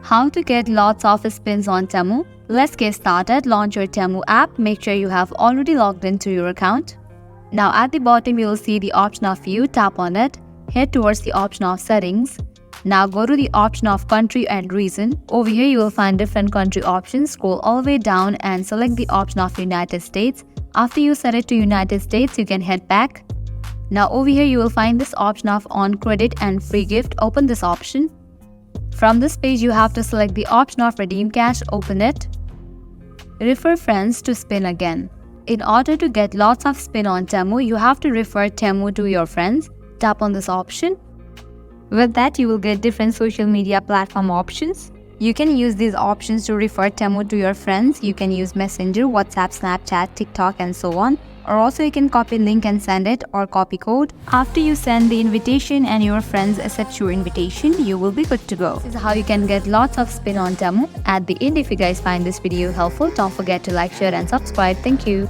How to get lots of spins on Temu? Let's get started. Launch your Temu app. Make sure you have already logged into your account. Now at the bottom you will see the option of view. Tap on it. Head towards the option of settings. Now go to the option of country and region. Over here you will find different country options. Scroll all the way down and select the option of United States. After you set it to United States, you can head back. Now over here you will find this option of on credit and free gift. Open this option. From this page you have to select the option of redeem cash. Open it. Refer friends to spin again. In order to get lots of spin on Temu, you have to refer Temu to your friends. Tap on this option. With that, you will get different social media platform options. You can use these options to refer Temu to your friends. You can use Messenger, WhatsApp, Snapchat, TikTok and so on. Or also you can copy link and send it, or copy code. After you send the invitation and your friends accept your invitation, you will be good to go. This is how you can get lots of spin on Temu. At the end, if you guys find this video helpful, don't forget to like, share and subscribe. Thank you.